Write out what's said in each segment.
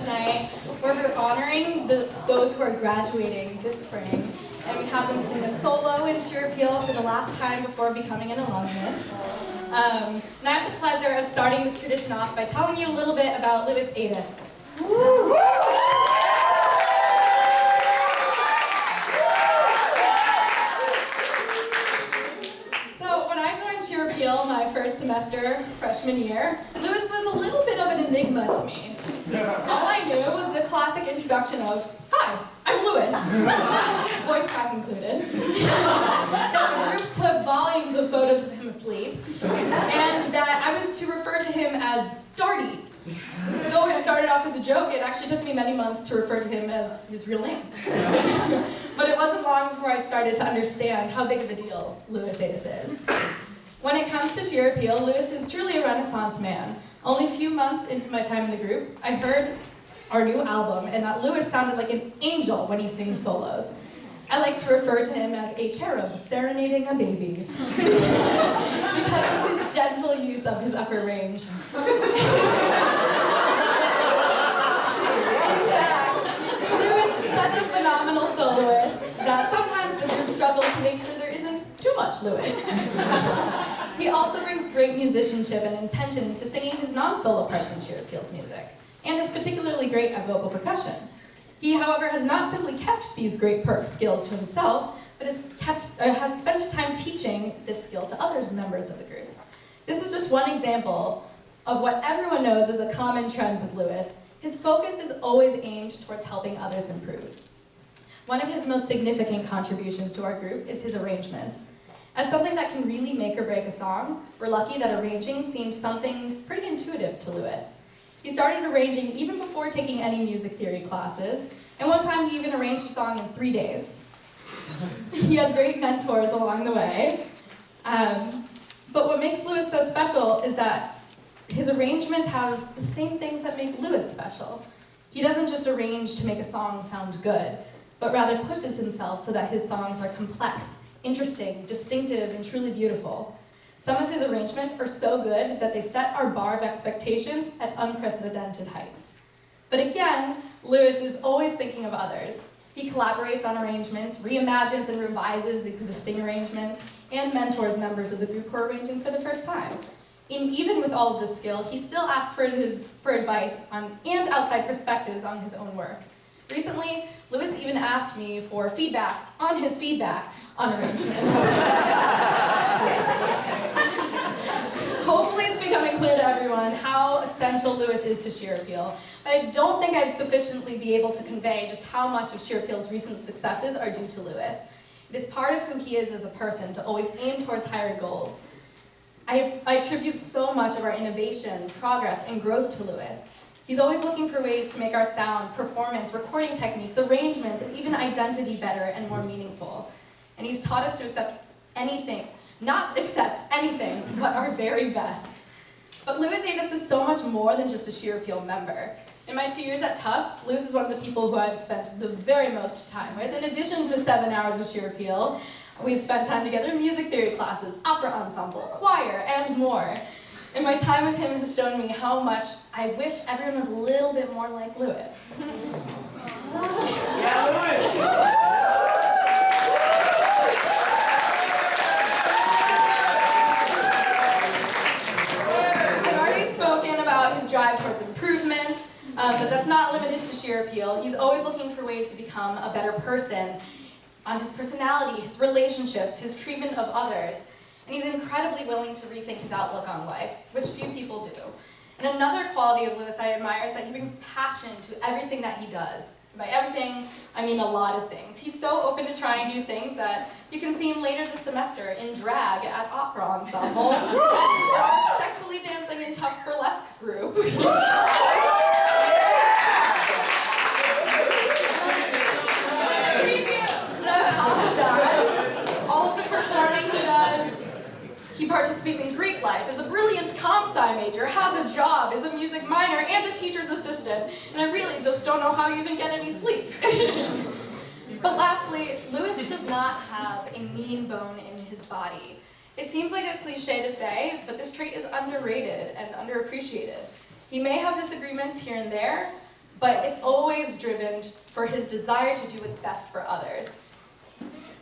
tonight where we're honoring those who are graduating this spring. And we have them sing a solo in Shir for the last time before becoming an alumnus. And I have the pleasure of starting this tradition off by telling you a little bit about Ades. So when I joined Shir my first semester, freshman year, Lewis was a little bit of an enigma to me. All I knew was the classic introduction of, "Hi, I'm Lewis," voice crack included. That the group took volumes of photos of him asleep, and that I was to refer to him as Darty. Though it started off as a joke, it actually took me many months to refer to him as his real name. But it wasn't long before I started to understand how big of a deal Ades is. When it comes to Shir, Lewis is truly a Renaissance man. Only a few months into my time in the group, I heard our new album, and that Lewis sounded like an angel when he sings solos. I like to refer to him as a cherub serenading a baby because of his gentle use of his upper range. In fact, Lewis is such a phenomenal soloist that sometimes the group struggles to make sure there isn't too much Lewis. He also brings great musicianship and intention to singing his non-solo parts in Shir music, and is particularly great at vocal percussion. He, however, has not simply kept these great skills to himself, but has spent time teaching this skill to other members of the group. This is just one example of what everyone knows is a common trend with Lewis. His focus is always aimed towards helping others improve. One of his most significant contributions to our group is his arrangements. As something that can really make or break a song, we're lucky that arranging seemed something pretty intuitive to Lewis. He started arranging even before taking any music theory classes, and one time he even arranged a song in 3 days. He had great mentors along the way, but what makes Lewis so special is that his arrangements have the same things that make Lewis special. He doesn't just arrange to make a song sound good, but rather pushes himself so that his songs are complex, interesting, distinctive, and truly beautiful. Some of his arrangements are so good that they set our bar of expectations at unprecedented heights. But again, Lewis is always thinking of others. He collaborates on arrangements, reimagines and revises existing arrangements, and mentors members of the group who are arranging for the first time. And even with all of this skill, he still asks for advice and outside perspectives on his own work. Recently, Lewis even asked me for feedback on his feedback on arrangements. Hopefully it's becoming clear to everyone how essential Lewis is to Shir. But I don't think I'd sufficiently be able to convey just how much of Shir's recent successes are due to Lewis. It is part of who he is as a person to always aim towards higher goals. I attribute so much of our innovation, progress, and growth to Lewis. He's always looking for ways to make our sound, performance, recording techniques, arrangements, and even identity better and more meaningful. And he's taught us to not accept anything but our very best. But Ades is so much more than just a Shir member. In my 2 years at Tufts, Lewis is one of the people who I've spent the very most time with. In addition to 7 hours of Shir, we've spent time together in music theory classes, opera ensemble, choir, and more. And my time with him has shown me how much I wish everyone was a little bit more like Lewis. Yeah, Lewis! Drive towards improvement, but that's not limited to Shir. He's always looking for ways to become a better person on his personality, his relationships, his treatment of others, and he's incredibly willing to rethink his outlook on life, which few people do. And another quality of Lewis I admire is that he brings passion to everything that he does. By everything, I mean a lot of things. He's so open to trying new things that you can see him later this semester in drag at opera ensemble, or sexily dancing in Tufts burlesque group. And on top of that, all of the performing he does, he participates in Greek life, is a brilliant comp-sci major, has a job, is a music minor, and a teacher's assistant, and I really just don't know how you even get any sleep. But lastly, Lewis does not have a mean bone in his body. It seems like a cliche to say, but this trait is underrated and underappreciated. He may have disagreements here and there, but it's always driven for his desire to do what's best for others.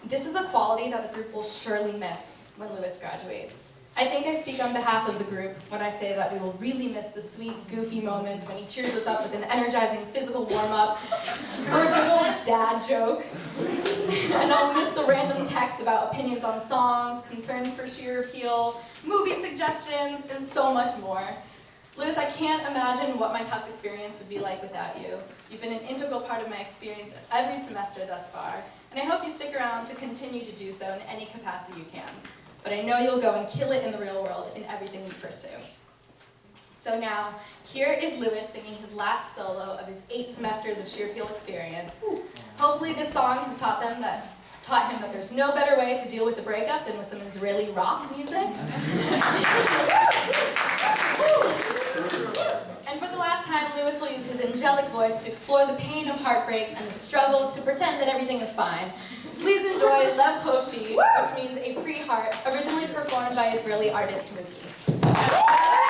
This is a quality that the group will surely miss when Lewis graduates. I think I speak on behalf of the group when I say that we will really miss the sweet, goofy moments when he cheers us up with an energizing physical warm-up or a good old dad joke. And I'll miss the random text about opinions on songs, concerns for Shir appeal, movie suggestions, and so much more. Lewis, I can't imagine what my Tufts experience would be like without you. You've been an integral part of my experience every semester thus far, and I hope you stick around to continue to do so in any capacity you can. But I know you'll go and kill it in the real world in everything you pursue. So now, here is Lewis singing his last solo of his 8 semesters of Shir Appeal experience. Hopefully this song has taught him that there's no better way to deal with a breakup than with some Israeli rock music. And for the last time, Lewis will use his angelic voice to explore the pain of heartbreak and the struggle to pretend that everything is fine. Please enjoy Lev Hoshi, which means a free heart, originally performed by Israeli artist Mookie.